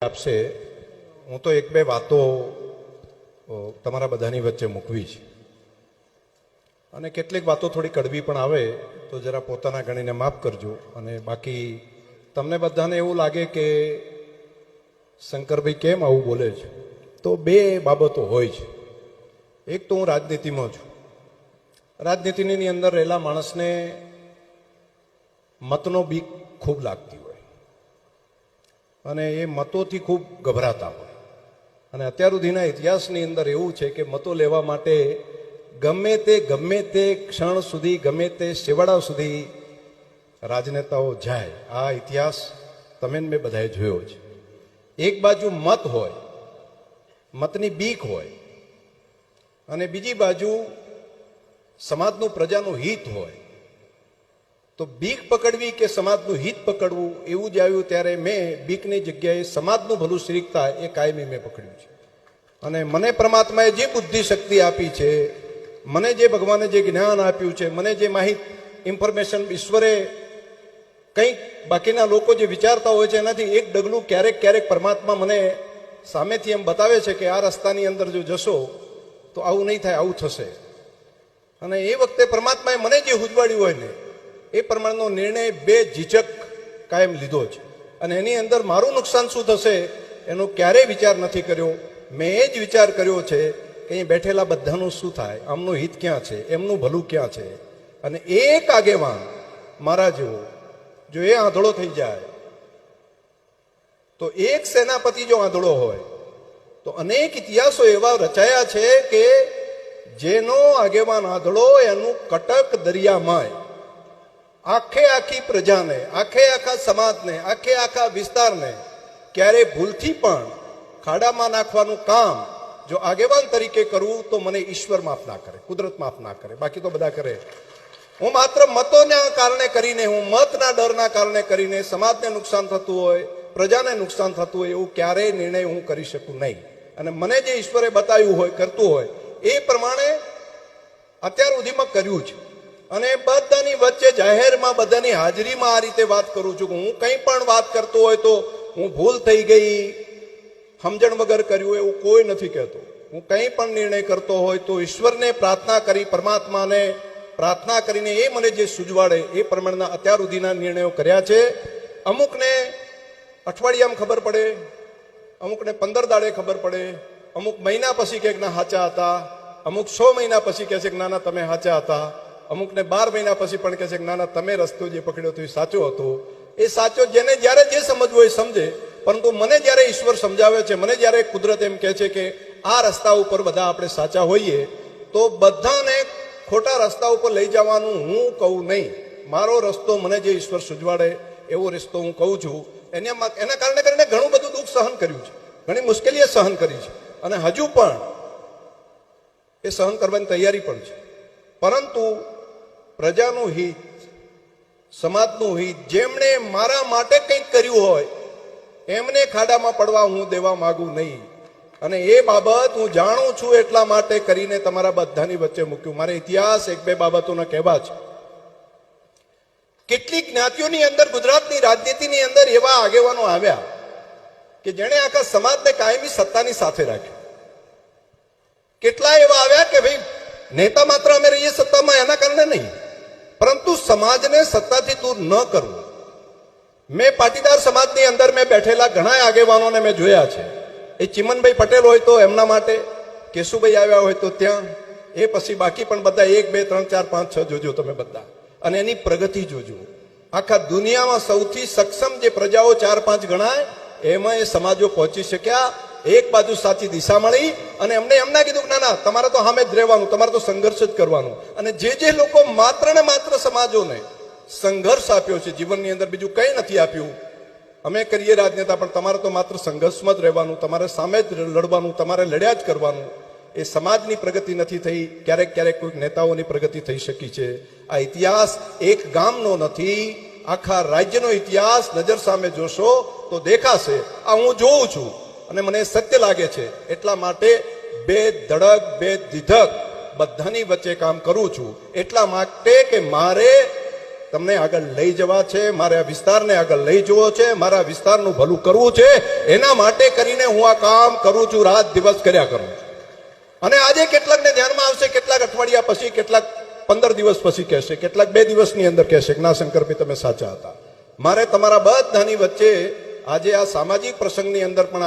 આપશે હું તો એક બે વાતો તમારા બધાની વચ્ચે મૂકવી છે અને કેટલીક વાતો થોડી કડવી પણ આવે તો જરા પોતાના ગણીને માફ કરજો અને બાકી તમને બધાને એવું લાગે કે શંકરભાઈ કેમ આવું બોલે છે તો બે બાબતો હોય છે. એક તો હું રાજનીતિમાં છું. રાજનીતિની અંદર રહેલા માણસને મતનો બીક ખૂબ લાગતી હોય અને એ મતોથી ખૂબ ગભરાતા હોય અને અત્યાર સુધીના ઇતિહાસની અંદર એવું છે કે મતો લેવા માટે ગમે તે ક્ષણ સુધી ગમે તે શેવાડા સુધી રાજનેતાઓ જાય. આ ઇતિહાસ તમે મેં બધાએ જોયો છે. એક બાજુ મત હોય, મતની બીક હોય અને બીજી બાજુ સમાજનું પ્રજાનું હિત હોય. તો બીક પકડવી કે સમાજનું હિત પકડવું એવું જ આવ્યું ત્યારે મેં બીકની જગ્યાએ સમાજનું ભલું શ્રીકતા એ કાયમી મેં પકડ્યું છે. અને મને પરમાત્માએ જે બુદ્ધિ શક્તિ આપી છે, મને જે ભગવાને જે જ્ઞાન આપ્યું છે, મને જે ઇન્ફોર્મેશન ઈશ્વરે કંઈક બાકીના લોકો જે વિચારતા હોય છે એનાથી એક ડગલું ક્યારેક પરમાત્મા મને સામેથી એમ બતાવે છે કે આ રસ્તાની અંદર જો જશો તો આવું નહીં થાય, આવું થશે. અને એ વખતે પરમાત્માએ મને જે હુજવાડ્યું હોય ને એ પ્રમાણનો નિર્ણય બે ઝીઝક કાયમ લીધો છે. અને એની અંદર મારું નુકસાન શું થશે એનો ક્યારેય વિચાર નથી કર્યો. મેં એ જ વિચાર કર્યો છે કે અહીં બેઠેલા બધાનું શું થાય, આમનું હિત ક્યાં છે, એમનું ભલું ક્યાં છે. અને એક આગેવાન મારા જેવો જો એ આંધળો થઈ જાય તો એક સેનાપતિ જો આંધળો હોય તો અનેક ઇતિહાસો એવા રચાયા છે કે જેનો આગેવાન આંધળો એનું કટક દરિયામાં આખી પ્રજાને, આખા સમાજને, આખા વિસ્તારને ક્યારે ભૂલથી પણ ખાડામાં નાખવાનું કામ જો આગેવાન તરીકે કરવું તો મને ઈશ્વર માફ ના કરે, કુદરત માફ ના કરે, બાકી તો બધા કરે. હું માત્ર મતોના કારણે કરીને, હું મતના ડરના કારણે કરીને સમાજને નુકસાન થતું હોય, પ્રજાને નુકસાન થતું હોય એવું ક્યારેય નિર્ણય હું કરી શકું નહીં. અને મને જે ઈશ્વરે બતાવ્યું હોય, કરતું હોય એ પ્રમાણે અત્યાર સુધીમાં કર્યું છે. અને બધાની વચ્ચે જાહેરમાં બધાની હાજરીમાં આ રીતે વાત કરું છું કે હું કંઈ પણ વાત કરતો હોય તો હું ભૂલ થઈ ગઈ, સમજણ વગર કર્યું એવું કોઈ નથી કહેતો. હું કંઈ પણ નિર્ણય કરતો હોય તો ઈશ્વરને પ્રાર્થના કરી, પરમાત્માને પ્રાર્થના કરીને એ મને જે સૂઝવાડે એ પ્રમાણના અત્યાર સુધીના નિર્ણયો કર્યા છે. અમુકને અઠવાડિયામાં ખબર પડે, અમુકને 15 દાડે ખબર પડે, અમુક મહિના પછી કંઈક ના સાચા હતા, અમુક 6 મહિના પછી કહે છે કે ના તમે સાચા હતા, અમુકને 12 મહિના પછી પણ કહે છે કે ના તમે રસ્તો જે પકડ્યો હતો એ સાચો હતો. એ સાચો જેને જ્યારે જે સમજવું હોય સમજે, પરંતુ મને જ્યારે ઈશ્વર સમજાવે છે, મને જ્યારે કુદરત એમ કહે છે કે આ રસ્તા ઉપર બધા આપણે સાચા હોઈએ તો બધાને ખોટા રસ્તા ઉપર લઈ જવાનું હું કહું નહીં. મારો રસ્તો મને જે ઈશ્વર સૂઝવાડે એવો રસ્તો હું કહું છું. એના કારણે કરીને ઘણું બધું દુઃખ સહન કર્યું છે, ઘણી મુશ્કેલીઓ સહન કરી છે અને હજુ પણ એ સહન કરવાની તૈયારી પણ છે. પરંતુ પ્રજાનું હિત, સમાજનું હિત, જેમણે મારા માટે કંઈક કર્યું હોય એમને ખાડામાં પડવા હું દેવા માંગુ નહીં. અને એ બાબત હું જાણું છું એટલા માટે કરીને તમારા બધાની વચ્ચે મૂક્યું. મારે ઇતિહાસ એક બે બાબતોના કહેવા છે. કેટલીક જ્ઞાતિઓની અંદર ગુજરાતની રાજનીતિની અંદર એવા આગેવાનો આવ્યા કે જેણે આખા સમાજને કાયમી સત્તાની સાથે રાખ્યો. કેટલા એવા આવ્યા કે ભાઈ નેતા માત્ર અમે રહીએ સત્તામાં એના કારણે નહીં, પરંતુ સમાજને સત્તાથી દૂર ન કરવું. મેં પાટીદાર સમાજની અંદર મેં બેઠેલા ઘણા આગેવાનોને મેં જોયા છે. એ ચિમનભાઈ પટેલ હોય તો એમના માટે, કેશુભાઈ આવ્યા હોય તો ત્યાં, એ પછી બાકી પણ બધા 1 2 3 4 5 6 જોજો તમે બધા, અને એની પ્રગતિ જોજો. આખા દુનિયામાં સૌથી સક્ષમ જે પ્રજાઓ 4 5 ગણાય એમાં એ સમાજો પહોંચી શક્યા. એક બાજુ સાચી દિશા મળી અને એમને એમના કીધું કે ના તમારે તો સામે જ રહેવાનું, તમારે તો સંઘર્ષ જ કરવાનું. અને જે લોકો માત્ર ને માત્ર સમાજોને સંઘર્ષ આપ્યો છે જીવનની અંદર, બીજું કંઈ નથી આપ્યું. અમે કરીએ રાજનેતા પણ તમારે તો માત્ર સંઘર્ષમાં જ રહેવાનું, તમારે સામે જ લડવાનું, તમારે લડ્યા જ કરવાનું. એ સમાજની પ્રગતિ નથી થઈ. ક્યારેક કોઈક નેતાઓની પ્રગતિ થઈ શકી છે. આ ઇતિહાસ એક ગામનો નથી, આખા રાજ્યનો ઇતિહાસ નજર સામે જોશો તો દેખાશે. આ હું જોઉં છું અને મને સત્ય લાગે છે. એટલા માટે બે ધડક બે દીધક બધાની વચ્ચે કામ કરું છું. એટલા માટે કે મારે તમને આગળ લઈ જવા છે, મારે આ વિસ્તારને આગળ લઈ જવો છે, મારા વિસ્તારનું ભલું કરવું છે, એના માટે કરીને હું આ કામ કરું છું, રાત દિવસ કર્યા કરું છું. અને આજે કેટલાકને ધ્યાનમાં આવશે, કેટલાક અઠવાડિયા પછી, કેટલાક 15 દિવસ પછી કહેશે, કેટલાક 2 દિવસની અંદર કહેશે કે ના શંકરભાઈ તમે સાચા હતા. મારે તમારા બધાની વચ્ચે આજે આ સામાજિક પ્રસંગની અંદર પણ